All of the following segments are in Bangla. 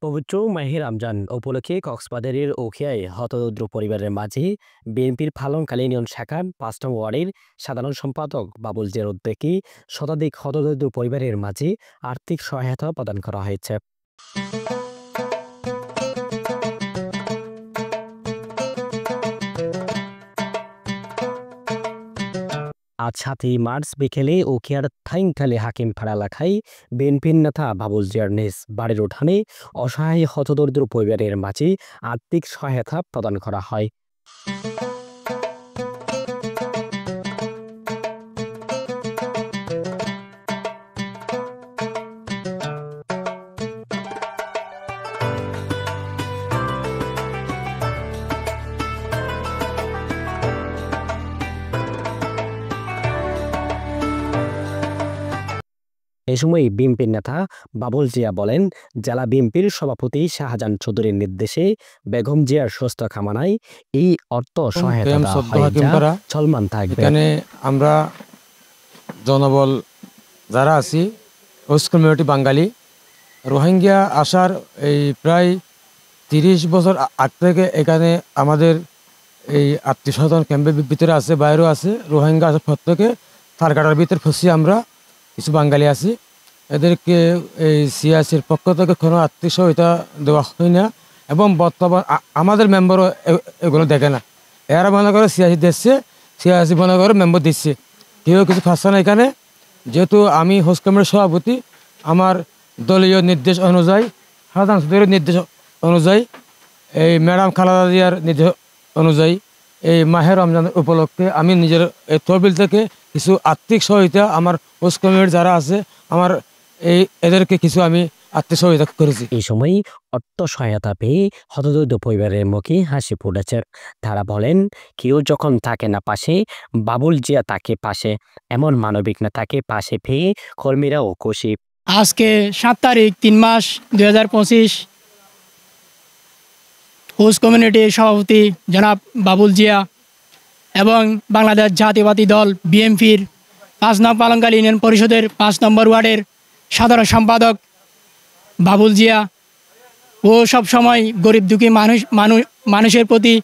পবিত্র মাহে রমজান উপলক্ষে কক্সবাজারের উখিয়ায় হতদরিদ্র পরিবারের মাঝে বিএনপির ফালনকালীন শাখার ৫ নং ওয়ার্ডের সাধারণ সম্পাদক বাবুল জিয়ার উদ্যোগে শতাধিক হতদরিদ্র পরিবারের মাঝে আর্থিক সহায়তা প্রদান করা হয়েছে। আজ ৭ই মার্চ বিকেলে উখিয়ার থাইংখালী হাকিমপাড়া এলাকায় বিএনপির নেতা বাবুল জিয়ার নিজ বাড়ির উঠানে অসহায় হতদরিদ্র পরিবারের মাঝে আর্থিক সহায়তা প্রদান করা হয়। এ সময় বিএনপির নেতা বাবুল জিয়া বলেন, জেলা বিএনপির সভাপতি শাহজাহান চৌধুরীর নির্দেশে বেগম জিয়ার সুস্থ কামনায় এই অর্থ সহায়তা চলমান থাকবে। এখানে আমরা জনবল যারা আছি হোস্ট কমিউনিটি বাঙালি রোহিঙ্গা আসার এই প্রায় ৩০ বছর আগ থেকে এখানে আমাদের এই আত্মীয়স্বজন ক্যাম্পের ভিতরে আছে, বাইরেও আছে। রোহিঙ্গা আসার পর থেকে তারকাটার ভিতরে ফসি আমরা কিছু বাঙালি আছি। এদেরকে এই সিআইসির পক্ষ থেকে কোনো আর্থিক সহায়তা দেওয়া হয় না এবং বর্তমান আমাদের মেম্বারও এগুলো দেখে না। এরা মনে করে সিআইসি দিচ্ছে, সিআইসি মনে করে মেম্বার দিচ্ছে, কেউ কিছু খাচ্ছে না এখানে। যেহেতু আমি হোস্ট কমিটির সভাপতি, আমার দলীয় নির্দেশ অনুযায়ী, সাধারণ সদস্যের নির্দেশ অনুযায়ী, এই ম্যাডাম খালেদা জিয়ার নির্দেশ অনুযায়ী এই মাহে রমজান উপলক্ষে আমি নিজের এই তহবিল থেকে কিছু আর্থিক সহায়তা আমার হোস্ট কমিটির যারা আছে আমার এদেরকে কিছু আমি আর্থিক সহায়তা করেছি। এই সময় অর্থ সহায়তা পেয়ে হতদরিদ্র পরিবারের মুখে হাসি ফুটেছে। তারা বলেন, কেউ যখন থাকে না পাশে, বাবুল জিয়া তাকে পাশে, এমন মানবিক নেতাকে পাশে পেয়ে কর্মীরাও খুশি। আজকে ৭ তারিখ ৩ মাস ২০২৫ হোস্ট কমিউনিটির সভাপতি জনাব বাবুল জিয়া এবং বাংলাদেশ জাতীয়তাবাদী দল বিএনপির ৫ নং পালংখালী ইউনিয়ন পরিষদের ৫ নম্বর ওয়ার্ডের সাধারণ সম্পাদক বাবুল জিয়া ও সবসময় গরিব দুঃখী মানুষের প্রতি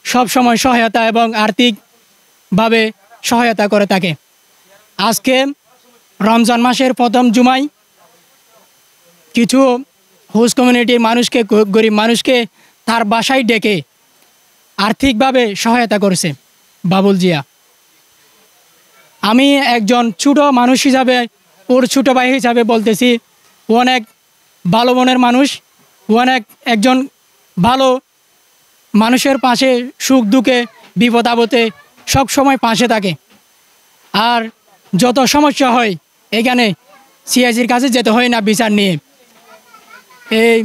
সবসময় সহায়তা এবং আর্থিকভাবে সহায়তা করে থাকে। আজকে রমজান মাসের প্রথম জুমায় কিছু হোস্ট কমিউনিটির মানুষকে, গরিব মানুষকে তার বাসায় ডেকে আর্থিকভাবে সহায়তা করেছে বাবুল জিয়া। আমি একজন ছোটো মানুষ হিসাবে, ওর ছোটো ভাই হিসাবে বলতেছি, ও অনেক ভালো মনের মানুষ, ও অনেক একজন ভালো মানুষের পাশে সুখ দুঃখে বিপদ আপদে সবসময় পাশে থাকে। আর যত সমস্যা হয় এখানে সিআইসির কাছে যেতে হয় না বিচার নিয়ে। এই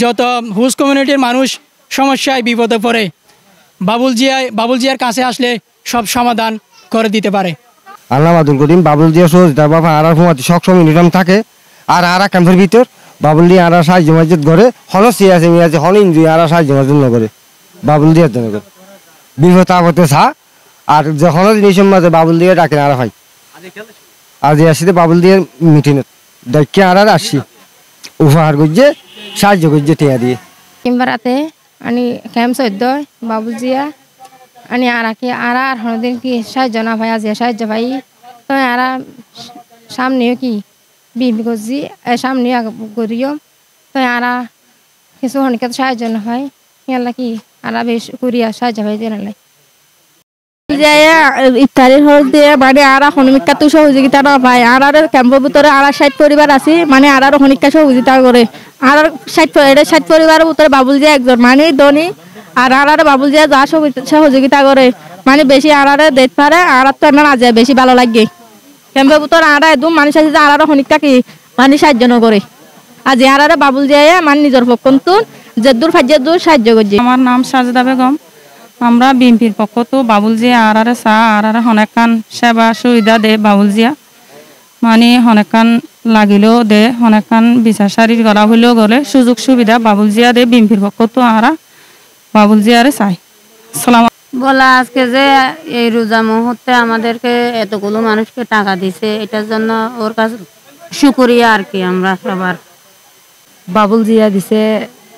যত হোস্ট কমিউনিটির মানুষ সমস্যায় বিপদে পড়ে বাবুল জিয়ার কাছে আসলে সব সমাধান করে দিতে পারে। আল্লাহ আব্দুল করিম বাবুল জিয়া সহযোগিতা বাবা আর সবসময় নিরাম থাকে। আর ক্যাম্পের ভিতর বাবুল দিয়ে আর সাহায্য মাঝে করে হল সিয়াছে মিয়াছে হল ইঞ্জুরি আর সাহায্য মাঝে করে বাবুল দিয়ে জন্য করে বিপদ আপদে সা আর যখন জিনিসের মাঝে বাবুল দিয়ে ডাকেন আর হয়। আজ আসিতে বাবুল দিয়ে মিটিং ডাকে আর আসি উপহার করছে, সাহায্য করছে টিয়া দিয়ে। কিংবারাতে আমি ক্যাম্প সদ্য বাবুল জিয়া আমি আর কি আর হদিন কি সাহায্য না ভাই, আজ সাহায্য ভাই তো আর সামনেও কি বিবি করছি সামনে করিও তো আর কিছু হনিকে সাহায্য না হয় ইয়াল্লা কি আর বেশ করিয়া সাহায্য ভাই দিয়ে নাই ইফতারির হল দিয়ে মানে আর হনিকা তো সহযোগিতা না পাই। আর ক্যাম্পের ভিতরে আর ৬০ পরিবার আছে, মানে আর হনিকা সহযোগিতা করে। আর ৬০ পরিবারের ভিতরে বাবুল জিয়া একজন মানে ধনী। আর বাবুল জিয়া যা সহযোগিতা করে মানে বেশি আর দেখতে পারে। আর তো এমন আজ বেশি ভালো লাগে ক্যাম্পের ভিতরে আর একদম মানুষ আছে যে আর হনিকা কি মানে সাহায্য না করে। আজ আর বাবুল জিয়া মানে নিজের পক্ষ যে দূর ফাইজে দূর সাহায্য করছে। আমার নাম সাজেদা বেগম। আমরা বিএনপির পক্ষ তো বাবুল জিয়া আর অনেকখান সেবা সুবিধা দে বাবুল জিয়া মানে অনেকখান লাগিলেও দে, অনেকখান বিচার সারি করা হইলেও গলে সুযোগ সুবিধা বাবুল জিয়া দে বিএনপির পক্ষ তো আর বাবুল জিয়ারে চাই। সালাম বলা আজকে যে এই রোজা মুহূর্তে আমাদেরকে এতগুলো মানুষকে টাকা দিছে, এটার জন্য ওর কাছে শুকরিয়া আর কি। আমরা সবার বাবুল জিয়া দিছে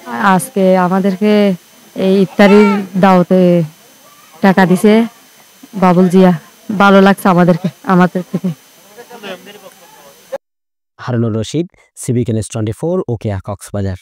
আজকে আমাদেরকে এই ইফতারির দাওয়াতে টাকা দিছে বাবুল জিয়া, ভালো লাগছে আমাদের থেকে। হারুনুর রশিদ, সিবিকে নিউজ 24, ওকেয়া, কক্সবাজার।